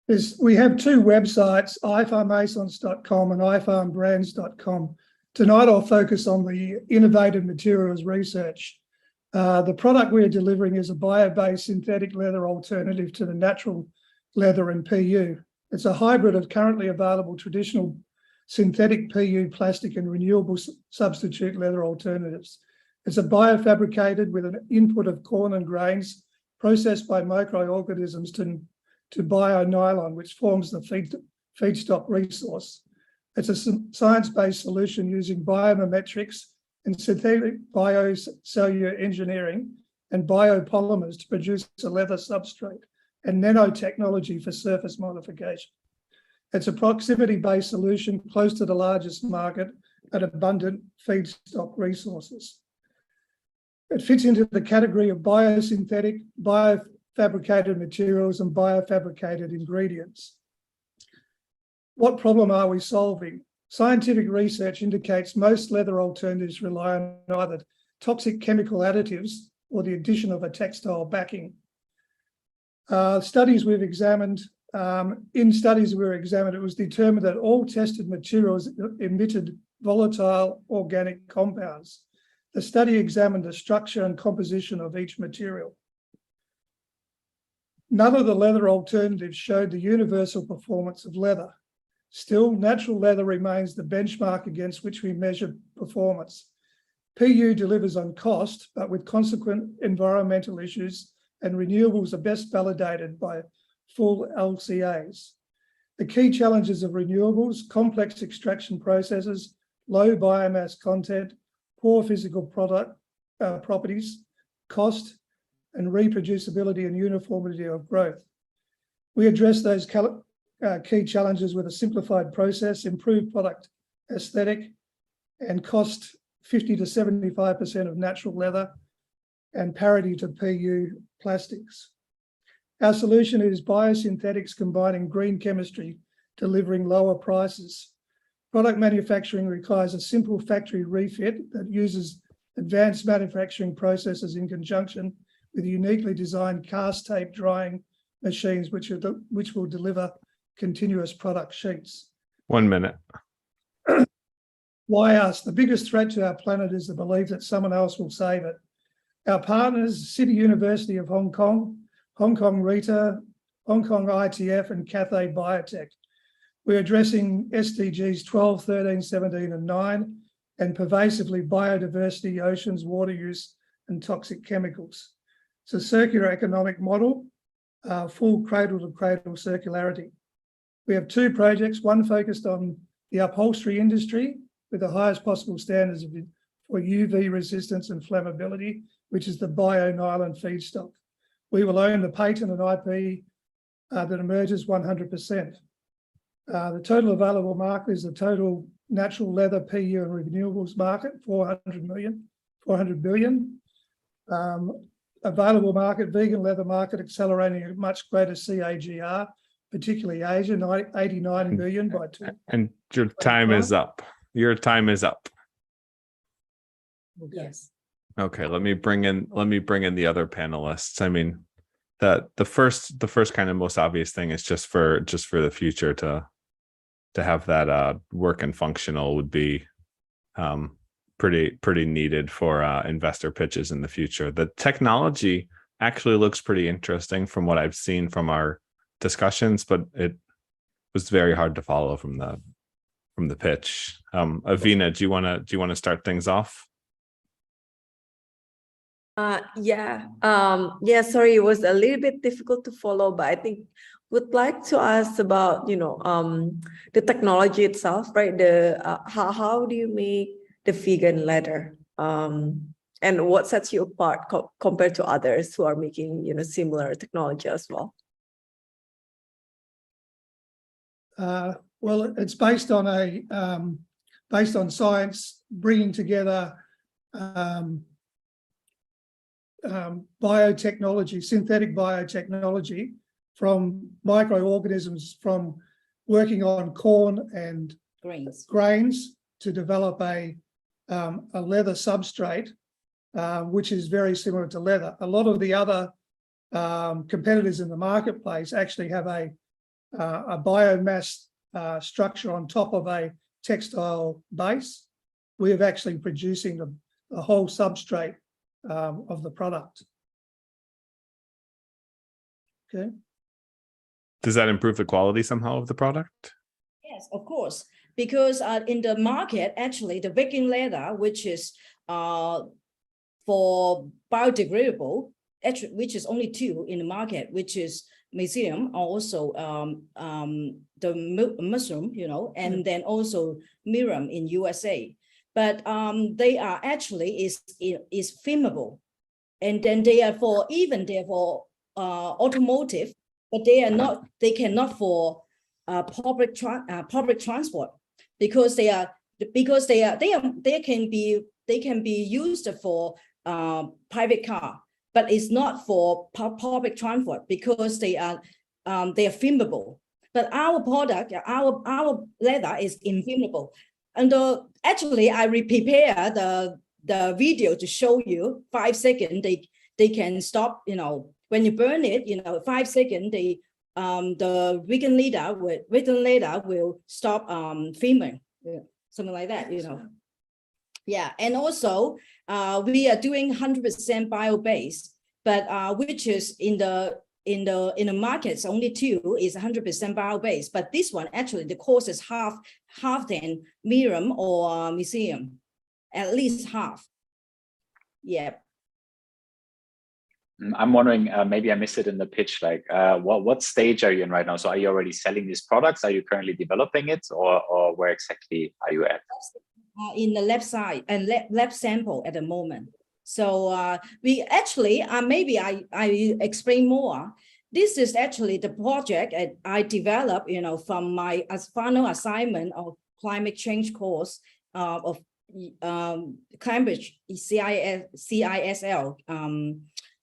We have two websites, ifarmaissance.com and ifarmbrands.com. Tonight I'll focus on the innovative materials research. The product we're delivering is a bio-based synthetic leather alternative to the natural leather and PU. It's a hybrid of currently available traditional synthetic PU plastic and renewable substitute leather alternatives. It's a biofabricated with an input of corn and grains processed by microorganisms to bio-nylon, which forms the feedstock resource. It's a science-based solution using biomimetics and synthetic biocellular engineering and biopolymers to produce a leather substrate and nanotechnology for surface modification. It's a proximity-based solution close to the largest market at abundant feedstock resources. It fits into the category of biosynthetic, biofabricated materials and biofabricated ingredients. What problem are we solving? Scientific research indicates most leather alternatives rely on either toxic chemical additives or the addition of a textile backing. Studies we've examined, it was determined that all tested materials emitted volatile organic compounds. The study examined the structure and composition of each material. None of the leather alternatives showed the universal performance of leather. Still, natural leather remains the benchmark against which we measure performance. PU delivers on cost, but with consequent environmental issues, and renewables are best validated by full LCAs. The key challenges of renewables: complex extraction processes, low biomass content, poor physical properties, cost, and reproducibility and uniformity of growth. We address those key challenges with a simplified process, improved product aesthetic, and cost 50 to 75% of natural leather and parity to PU plastics. Our solution is biosynthetics combining green chemistry, delivering lower prices. Product manufacturing requires a simple factory refit that uses advanced manufacturing processes in conjunction with uniquely designed cast tape drying machines, which will deliver continuous product sheets. 1 minute. Why us? The biggest threat to our planet is the belief that someone else will save it. Our partners, City University of Hong Kong, Hong Kong RITA, Hong Kong ITF, and Cathay Biotech. We're addressing SDGs 12, 13, 17, and 9, and pervasively biodiversity, oceans, water use, and toxic chemicals. It's a circular economic model, full cradle-to-cradle circularity. We have two projects, one focused on the upholstery industry with the highest possible standards for UV resistance and flammability, which is the bio-nylon feedstock. We will own the patent and IP that emerges 100%. The total available market is the total natural leather, PU, and renewables market, 400 billion. Available market, vegan leather market accelerating at much greater CAGR, particularly Asia, 89 billion by 2. And your time is up. Your time is up. Yes. Okay, let me bring in the other panelists. I mean, the first kind of most obvious thing is just for the future to have that work and functional would be pretty needed for investor pitches in the future. The technology actually looks pretty interesting from what I've seen from our discussions, but it was very hard to follow from the pitch. Avina, do you want to start things off? Sorry, it was a little bit difficult to follow, but I think would like to ask about the technology itself, right? How do you make the vegan leather, and what sets you apart compared to others who are making similar technology as well? Well, it's based on science, bringing together biotechnology, synthetic biotechnology from microorganisms, from working on corn and grains to develop a leather substrate, which is very similar to leather. A lot of the other competitors in the marketplace actually have a a biomass structure on top of a textile base. We are actually producing the whole substrate of the product. Okay. Does that improve the quality somehow of the product? Yes, of course, because in the market, actually, the vegan leather, which is for biodegradable, actually, which is only two in the market, which is Mycelium, also the mushroom, you know, and then also Mirum in USA. But they are actually is flammable, and then they are for automotive, but they are not. They cannot for public transport because they can be used for private car, but it's not for public transport because they are flammable. But our product, our leather is inflammable. And actually, I prepare the video to show you 5 seconds. They can stop. You know, when you burn it, you know, 5 seconds. The vegan leather will stop flaming, something like that. You know, yeah. And also, we are doing 100% bio-based, but which is in the markets only two is 100% bio-based, but this one actually the cost is half than Mirum or Mycelium, at least half. Yeah. I'm wondering, maybe I missed it in the pitch, like what stage are you in right now? So are you already selling these products? Are you currently developing it, or where exactly are you at? In the lab side and lab sample at the moment. So we actually, maybe I explain more. This is actually the project I developed, you know, from my final assignment of climate change course of Cambridge CISL,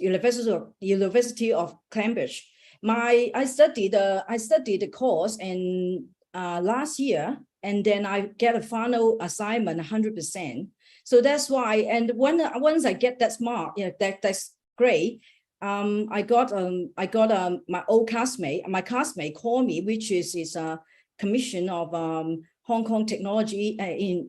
University of Cambridge. I studied the course in last year, and then I get a final assignment 100%. So that's why, and once I get that smart, yeah, that's great. I got my old classmate. My classmate called me, which is a commission of Hong Kong Technology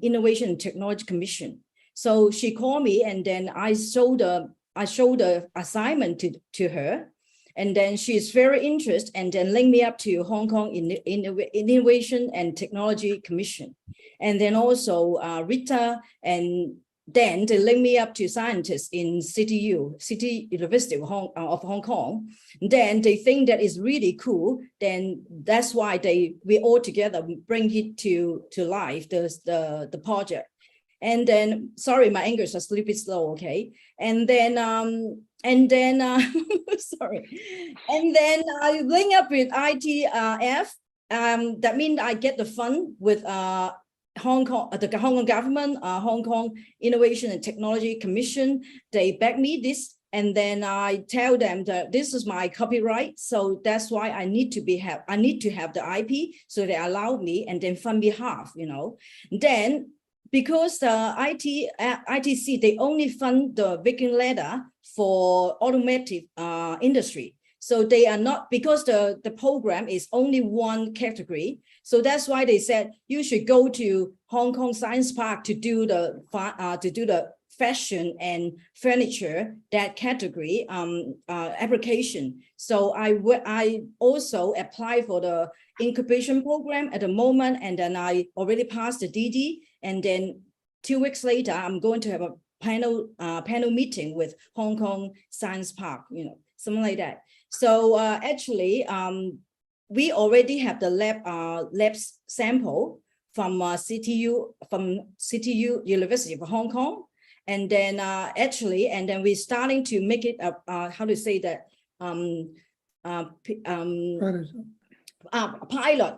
Innovation and Technology Commission. So she called me, and then I showed the assignment to her, and then she's very interested, and then linked me up to Hong Kong Innovation and Technology Commission, and then also Rita, and then they linked me up to scientists in City University of Hong Kong. Then they think that is really cool. Then that's why we all together bring it to life, the project. And then, sorry, my English is a little bit slow, okay? And then sorry. And then I link up with ITF. That means I get the fund with Hong Kong, the Hong Kong government, Hong Kong Innovation and Technology Commission. They back me this, and then I tell them that this is my copyright, so that's why I need to have the IP, so they allow me and then fund me half, you know. Then, because the ITC, they only fund the vegan leather for automotive industry. So they are not, because the program is only one category. So that's why they said you should go to Hong Kong Science Park to do the fashion and furniture, that category application. So I also apply for the incubation program at the moment, and then I already passed the DD. And then 2 weeks later, I'm going to have a panel meeting with Hong Kong Science Park, you know, something like that. So actually, we already have the lab sample from CTU University of Hong Kong, and then and then we're starting to make it how to say that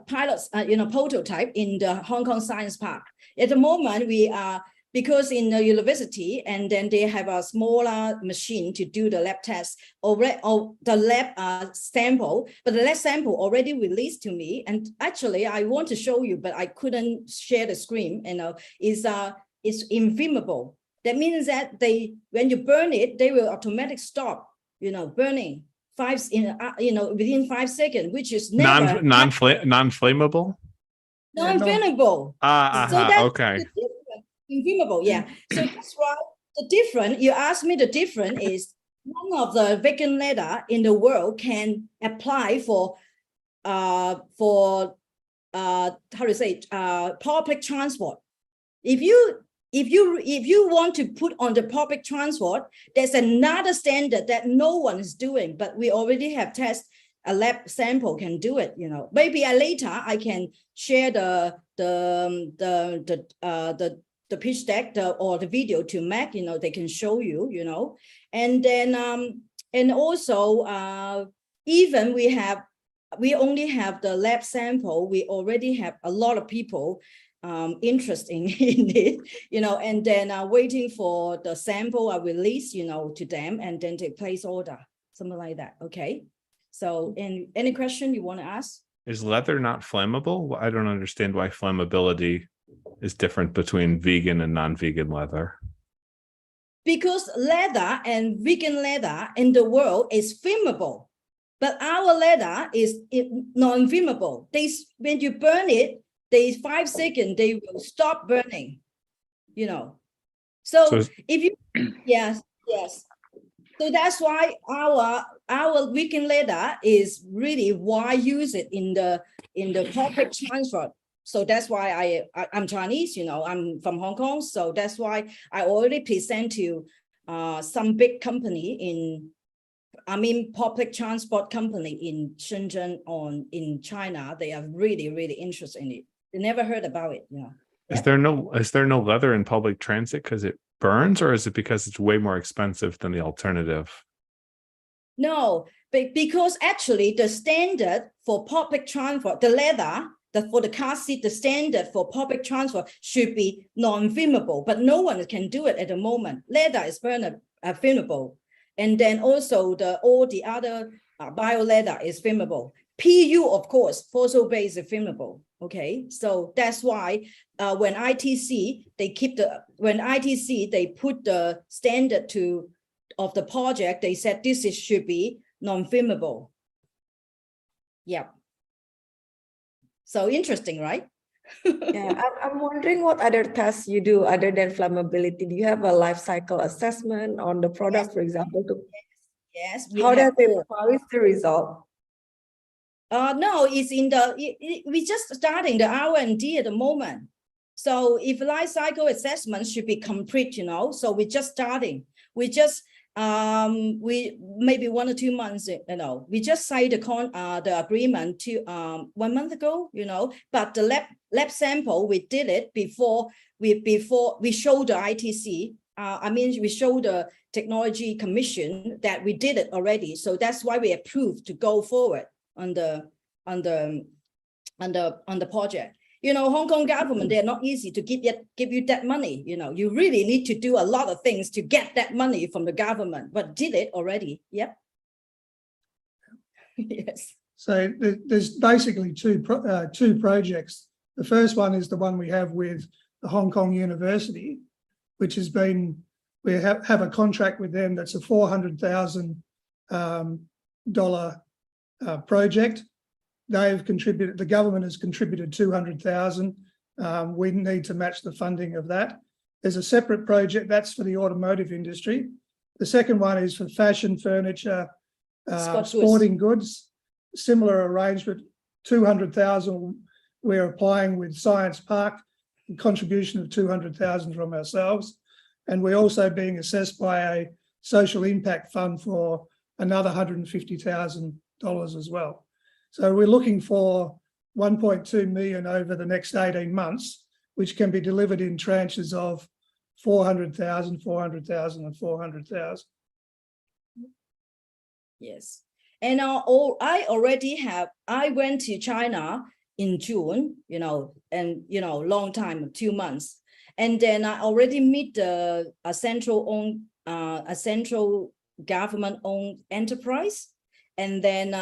pilots, you know, prototype in the Hong Kong Science Park. At the moment, we are, because in the university, and then they have a smaller machine to do the lab test, or the lab sample, but the lab sample already released to me. And actually, I want to show you, but I couldn't share the screen. You know, it's inflammable. That means that when you burn it, they will automatically stop, you know, burning within 5 seconds, which is never non-flammable. non-flammable. So that's Okay. the difference. Inflammable, yeah. So that's why the difference, you asked me, the difference is none of the vegan leather in the world can apply for how to say public transport. If you want to put on the public transport, there's another standard that no one is doing, but we already have test. A lab sample can do it, Maybe later I can share the pitch deck or the video to Mac, they can show you, and then and also even we only have the lab sample, we already have a lot of people interested in it, and then waiting for the sample release, to them, and then they place order, something like that. Okay. So, any question you want to ask? Is leather not flammable? I don't understand why flammability is different between vegan and non-vegan leather. Because leather and vegan leather in the world is flammable, but our leather is non-flammable. When you burn it, 5 seconds, they will stop burning, So if you, yes. So that's why our vegan leather is really why use it in the public transport. So that's why I'm Chinese, I'm from Hong Kong. So that's why I already present to some big company public transport company in Shenzhen or in China. They are really, really interested in it. They never heard about it, Is there no leather in public transit because it burns, or is it because it's way more expensive than the alternative? No, because actually the standard for public transport, the leather, for the car seat, the standard for public transport should be non-flammable, but no one can do it at the moment. Leather is flammable, and then also all the other bioleather is flammable. PU, of course, fossil-based is flammable. Okay, so that's why when ITC they put the standard of the project, they said this should be non-flammable. Yeah. So interesting, right? Yeah, I'm wondering what other tests you do other than flammability. Do you have a life cycle assessment on the product, Yes. for example? Yes. How is the result? No, it's we just starting the R&D at the moment. So if life cycle assessment should be complete, so we're just starting. We just we maybe 1 or 2 months, we just signed the agreement 1 month ago, but the lab sample we did it before we showed the ITC. We showed the Technology Commission that we did it already. So that's why we approved to go forward on the project. Hong Kong government, they're not easy to give you that money. You really need to do a lot of things to get that money from the government, but did it already. Yep. Yes. So there's basically two projects. The first one is the one we have with the Hong Kong University, which has been, we have a contract with them that's a $400,000 project. They've contributed, the government has contributed 200,000. We need to match the funding of that. There's a separate project that's for the automotive industry. The second one is for fashion, furniture, sporting goods. Similar arrangement, 200,000 we're applying with Science Park, a contribution of 200,000 from ourselves. And we're also being assessed by a social impact fund for another $150,000 as well. So we're looking for 1.2 million over the next 18 months, which can be delivered in tranches of 400,000, 400,000 and 400,000. Yes. And I went to China in June, and long time, 2 months. And then I already meet a central government-owned enterprise, and then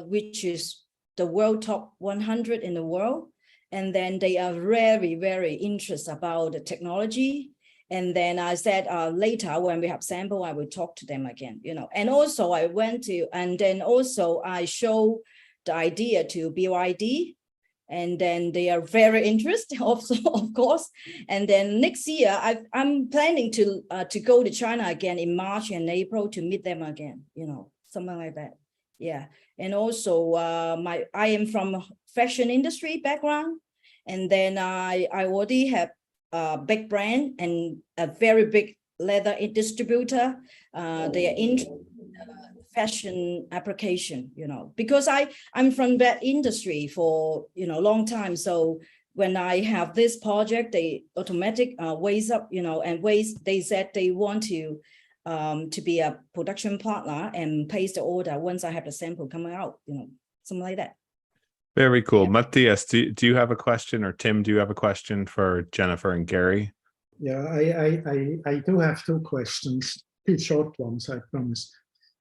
which is the world top 100 in the world. And then they are very, very interested about the technology. And then I said later when we have sample, I will talk to them again, And also I went to, and then also I show the idea to BYD, and then they are very interested also, of course. And then next year, I'm planning to go to China again in March and April to meet them again, something like that. Yeah. And also I am from fashion industry background. And then I already have a big brand and a very big leather distributor. They are in fashion application, because I'm from that industry for, long time. So when I have this project, they automatic weighs up, and they said they want to be a production partner and place the order once I have the sample coming out, something like that. Very cool. Yeah. Matthias, do you have a question, or Tim, do you have a question for Jennifer and Gary? Yeah, I do have two questions, two short ones, I promise.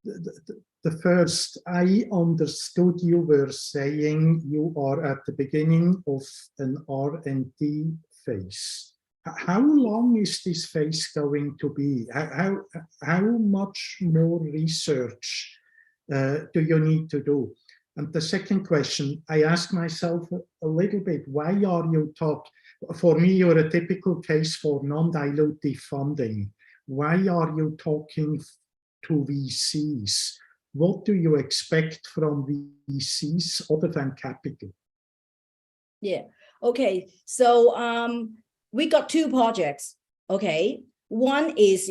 The first, I understood you were saying you are at the beginning of an R&D phase. How long is this phase going to be? How much more research do you need to do? And the second question, I ask myself a little bit, why are you for me, you're a typical case for non-dilutive funding. Why are you talking to VCs? What do you expect from VCs other than capital? Yeah. Okay. So we got two projects. Okay. One is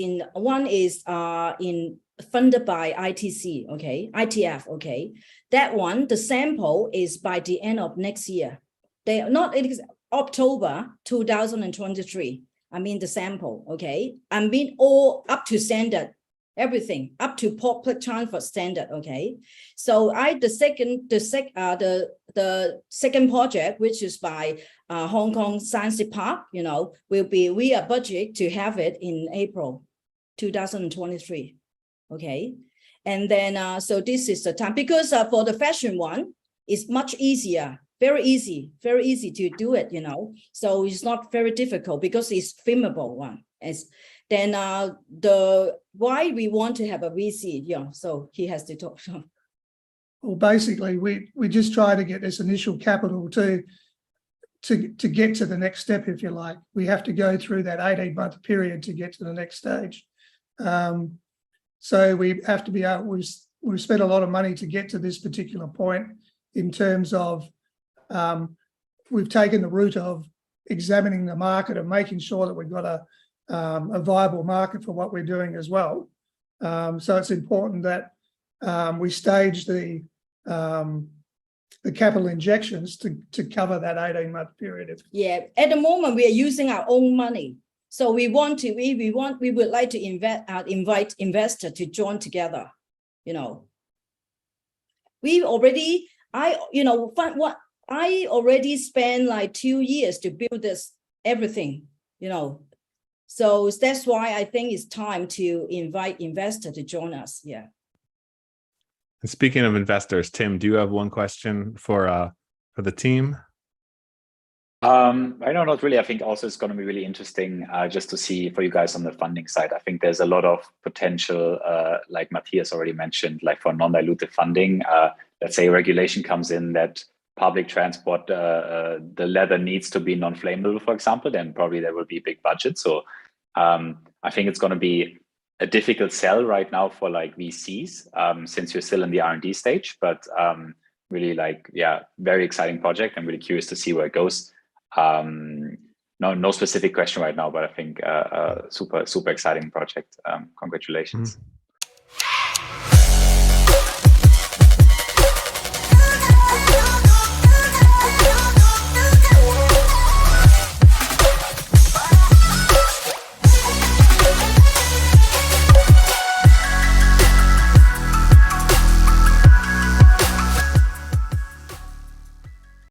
funded by ITC. Okay. ITF. Okay. That one, the sample is by the end of next year. They are not. It is October 2023. I mean the sample. Okay. I mean all up to standard. Everything up to public transfer standard. Okay, so the second project, which is by Hong Kong Science Park, we are budget to have it in April 2023. Okay, and then so this is the time, because for the fashion one, it's much easier, very easy to do it. So it's not very difficult because it's filmable one. Then why we want to have a VC, so he has to talk. Well, basically, we just try to get this initial capital to get to the next step, if you like. We have to go through that 18-month period to get to the next stage. So we have to be able, we've spent a lot of money to get to this particular point in terms of we've taken the route of examining the market and making sure that we've got a viable market for what we're doing as well. So it's important that we stage the capital injections to cover that 18-month period. Yeah, at the moment we are using our own money, so we would like to invite investors to join together. I already spent like 2 years to build this everything. So that's why I think it's time to invite investors to join us. Yeah. And speaking of investors, Tim, do you have one question for the team? I know, not really. I think also it's going to be really interesting just to see for you guys on the funding side. I think there's a lot of potential, like Matthias already mentioned, like for non-dilutive funding. Let's say regulation comes in that public transport, the leather needs to be non-flammable, for example, then probably there will be a big budget. So I think it's going to be a difficult sell right now for like VCs since you're still in the R&D stage, but really very exciting project. I'm really curious to see where it goes. No specific question right now, but I think super exciting project. Congratulations. Mm-hmm.